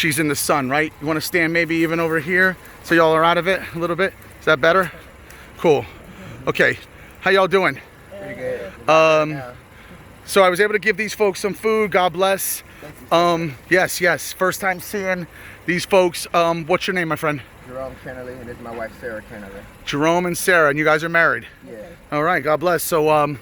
she's in the sun, right? You want to stand maybe even over here so y'all are out of it a little bit? Is that better? Cool. Okay. How y'all doing? Pretty good. So I was able to give these folks some food. God bless. Yes. First time seeing these folks. What's your name, my friend? Jerome Kennelly, and this is my wife, Sarah Kennelly. Jerome and Sarah, and you guys are married? Yeah. All right, God bless. So,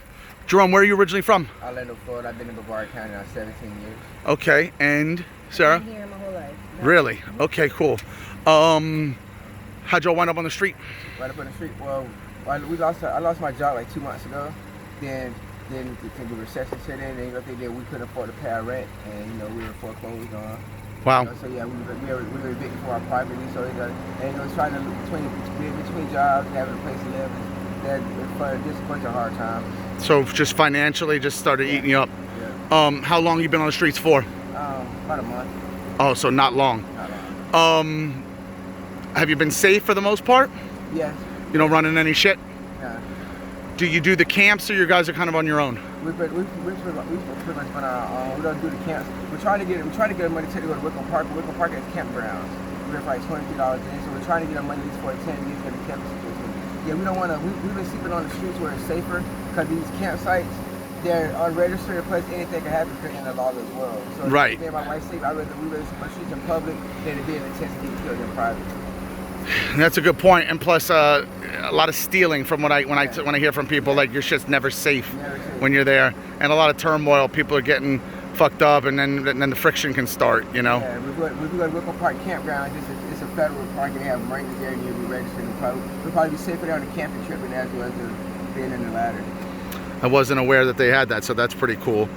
Jerome, where are you originally from? Orlando, Florida. I've been in Brevard County now 17 years. Okay, and Sarah? I've been here my whole life. Really? Okay, cool. How'd y'all wind up on the street? Right up on the street. Well, I lost my job like 2 months ago. Then the recession set in, and we couldn't afford to pay our rent, and we were foreclosed on. Wow. So yeah, we were evicted from our property. So and trying to between jobs, having a place to live, that just a bunch of hard times. So just financially, just started eating you up. Yeah. How long you been on the streets for? About a month. Oh, so not long. Not long. Have you been safe for the most part? Yes. You don't run in any shit? Yeah. Do you do the camps, or you guys are kind of on your own? We pretty much been on our own. We don't do the camps. We're trying to get money to go to Wickham Park. Wickham Park has campgrounds. We're like $23 a day, so we're trying to get our money for 10 years for the camp situation. Yeah, we don't want to. We've been sleeping on the streets where it's safer, because these campsites, they're unregistered, plus anything can happen in the law as well. So right. Me and my wife sleep. We rather sleep on the streets in public than to be in a tent to get killed in private. That's a good point, and plus a lot of stealing from when I hear from people, like your shit's never safe when you're there, and a lot of turmoil. People are getting fucked up, and then the friction can start. Yeah, we go to Wickham Park campground. It's a federal park, and they have rangers there, and you'll be registered. We'll probably be safer there on the camping trip than as well as being in the ladder. I wasn't aware that they had that, so that's pretty cool.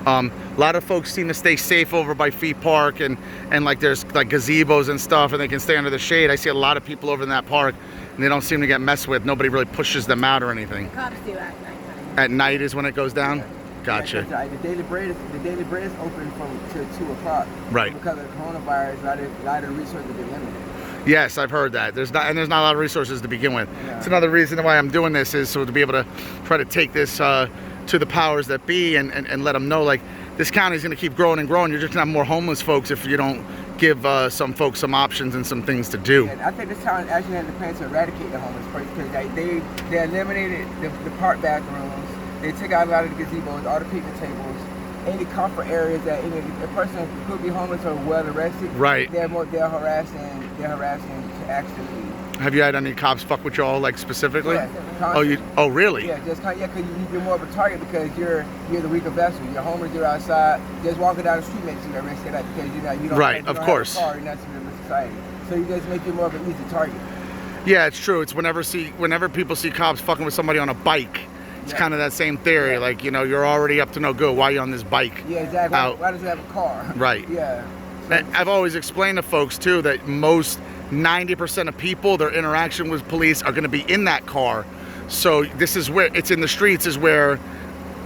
A lot of folks seem to stay safe over by Feet Park, and like there's like gazebos and stuff, and they can stay under the shade. I see a lot of people over in that park, and they don't seem to get messed with. Nobody really pushes them out or anything. The cops do at night. At night is when it goes down? Yeah. Gotcha. Yeah, the Daily Bread is open till 2 o'clock. Right. Because of the coronavirus, a lot of the resources have been limited. Yes, I've heard that. There's not a lot of resources to begin with. Yeah. It's another reason why I'm doing this, is so to be able to try to take this to the powers that be and let them know, like, this county is going to keep growing and growing. You're just going to have more homeless folks if you don't give some folks some options and some things to do. Yeah, I think this town actually has the plan to eradicate the homeless place, because they eliminated the park bathrooms. They took out a lot of the gazebos, all the picnic tables, any comfort areas that a person could be homeless or well arrested. Right. They're harassing to actually leave. Have you had any cops fuck with y'all, like, specifically? Yeah, Oh, really? Yeah, because you're more of a target, because you're the weaker vessel. You're homeless, you're outside, just walking down the street makes you arrested, because you don't right, you don't of have course. a car, you're not civil society. So you just make you more of an easy target. Yeah, it's true. It's whenever people see cops fucking with somebody on a bike, it's kind of that same theory. Yeah. Like, you're already up to no good. Why are you on this bike? Yeah, exactly. Why does it have a car? Right. Yeah. So, I've always explained to folks too that most 90% of people, their interaction with police are going to be in that car. So this is where it's in the streets is where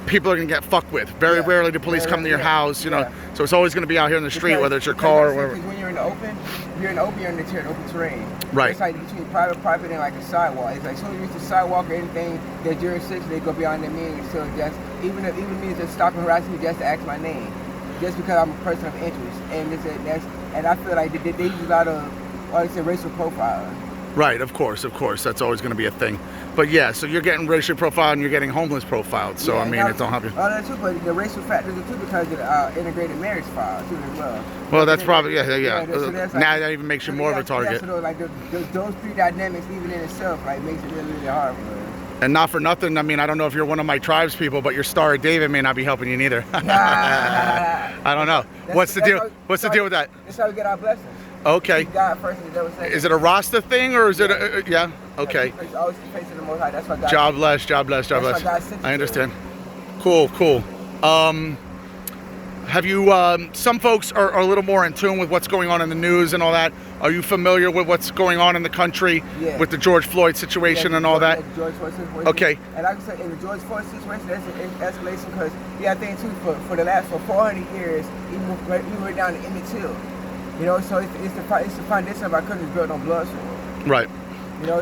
people are going to get fucked with. Very rarely do police come to your house, you know. So it's always going to be out here in the street, whether it's your car or whatever. Because when you're in the open, you're in the open terrain. Right. It's like between private and like a sidewalk. It's like as soon as you reach the sidewalk or anything, their jurisdiction, they go beyond their meaning. So just even me just stop and harass me just to ask my name, just because I'm a person of interest. And I feel like they use a lot of racial profiling. Right, of course. That's always going to be a thing. But yeah, so you're getting racial profiled and you're getting homeless profiled. So, I mean, it don't help you. Oh, that's true, but the racial factors are too, because of the integrated marriage file, too, as well. Well, that's probably, yeah. So that's like, now that even makes you more of a target. So like those three dynamics, even in itself, like makes it really, really hard for us. And not for nothing, I mean, I don't know if you're one of my tribes people, but your Star of David may not be helping you neither. I don't know. What's the deal with that? That's how we get our blessings. Okay. God first and the devil second. Is it a Rasta thing, or is it a, yeah? Okay. Always facing the Most High. That's why God. God bless. That's why God sent you. I understand. Cool. Have you, some folks are a little more in tune with what's going on in the news and all that. Are you familiar with what's going on in the country with the George Floyd situation and all that? The George Floyd situation. Okay. And like I said, in the George Floyd situation, that's an escalation, because, I think too, for 400 years, even right down to Emmett Till. So it's the foundation of our country is built on blood swords. Right.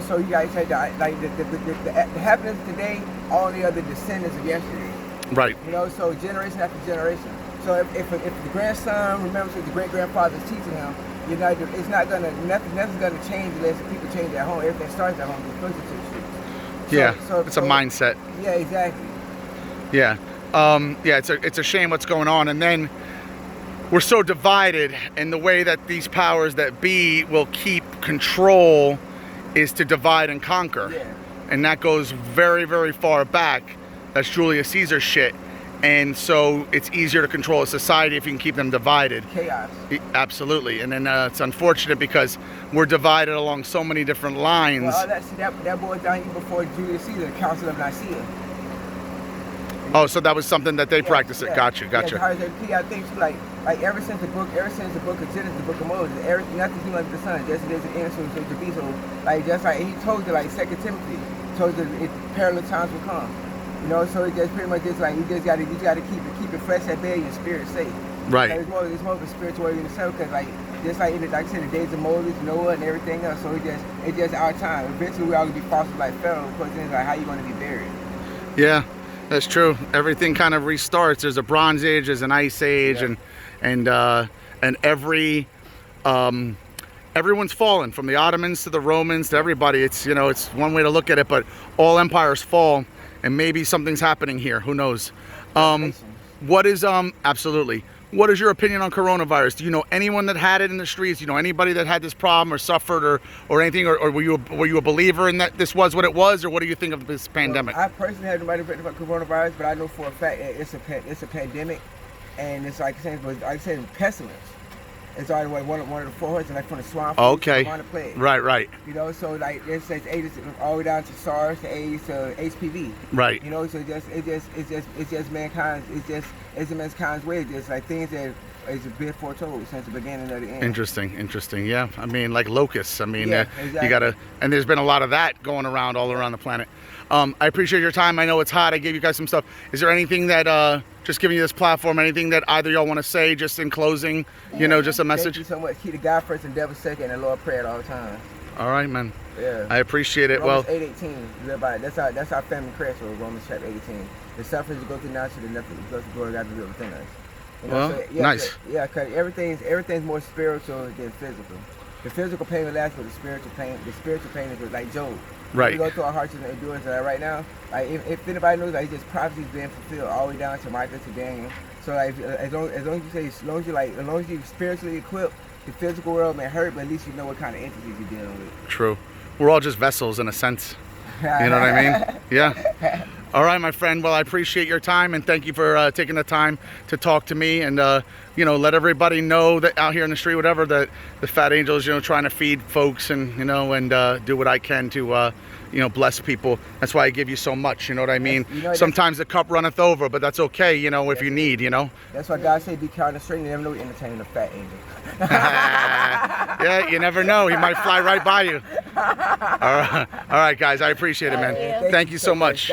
So you guys say that, like the happenings today, all the other descendants of yesterday. Right. So generation after generation. So if the grandson remembers what the great grandfather is teaching him, it's not gonna nothing's gonna change unless people change at home. Everything starts at home. It's supposed to the streets. It's a mindset. Yeah, exactly. Yeah, it's a shame what's going on, and then we're so divided, and the way that these powers that be will keep control is to divide and conquer. Yeah. And that goes very, very far back. That's Julius Caesar shit. And so it's easier to control a society if you can keep them divided. Chaos. Absolutely. And then it's unfortunate because we're divided along so many different lines. Well, that boils down even before Julius Caesar, the Council of Nicaea. Oh, so that was something that they practiced. Yeah. Gotcha. Yeah, I think like ever since the book of Genesis, the book of Moses, nothing's new under the sun. Just it is an end, so it to be. So like just like he told you, like 2 Timothy told you, perilous times will come. You know, so it just pretty much just like you just gotta keep it fresh at bay, your spirit safe. Right. Like, it's more of a spiritual way in itself, because like I said, the days of Moses, Noah, and everything else. So it's just our time. Eventually we all gonna be fostered like Pharaoh. The question is like, how you gonna be buried? Yeah. That's true. Everything kind of restarts. There's a Bronze Age, there's an Ice Age, and everyone's fallen, from the Ottomans to the Romans to everybody. It's it's one way to look at it, but all empires fall, and maybe something's happening here. Who knows? What is absolutely? What is your opinion on coronavirus? Do you know anyone that had it in the streets? Do you know anybody that had this problem or suffered or anything? Or were you a believer in that this was what it was? Or what do you think of this pandemic? Well, I personally haven't read about coronavirus, but I know for a fact it's a pandemic, and it's like I said, pestilence. It's already one of the 4 horses, like from the swine flu to the minor plague. Right. You know, so like it's AIDS all the way down to SARS, to AIDS, to HPV. Right. You know, so it's just mankind's way. It's just like things that is been foretold since the beginning of the end. Interesting. Yeah. I mean, like locusts. I mean, exactly. You gotta, and there's been a lot of that going around all around the planet. I appreciate your time. I know it's hot. I gave you guys some stuff. Is there anything that just giving you this platform, anything that either y'all want to say just in closing, just a message? Thank you so much. Keep the God first and devil second, and Lord pray at all times. All right, man. Yeah. I appreciate it. Romans 8:18. That's our family crest. Romans chapter 18. The sufferings go through now to the nothing goes to glory God to do within us. Nice. Because everything's more spiritual than physical. The physical pain will last, but the spiritual pain is like Job. Right. We go through our hardships and endurance right now. Like if anybody knows, like just prophecies being fulfilled all the way down to Micah to Daniel. So like as long as you're spiritually equipped, the physical world may hurt, but at least you know what kind of entities you're dealing with. True. We're all just vessels in a sense. You know what I mean? Yeah. All right, my friend. Well, I appreciate your time, and thank you for taking the time to talk to me, and let everybody know that out here in the street, whatever, that the Fat Angel is, trying to feed folks, and do what I can to bless people. That's why I give you so much. You know what I mean? Sometimes the cup runneth over, but that's okay. If you need. That's why God said, "Be kind and straight." You never know you're entertaining a fat angel. Yeah, you never know. He might fly right by you. All right, guys. I appreciate it, man. Thank you so much.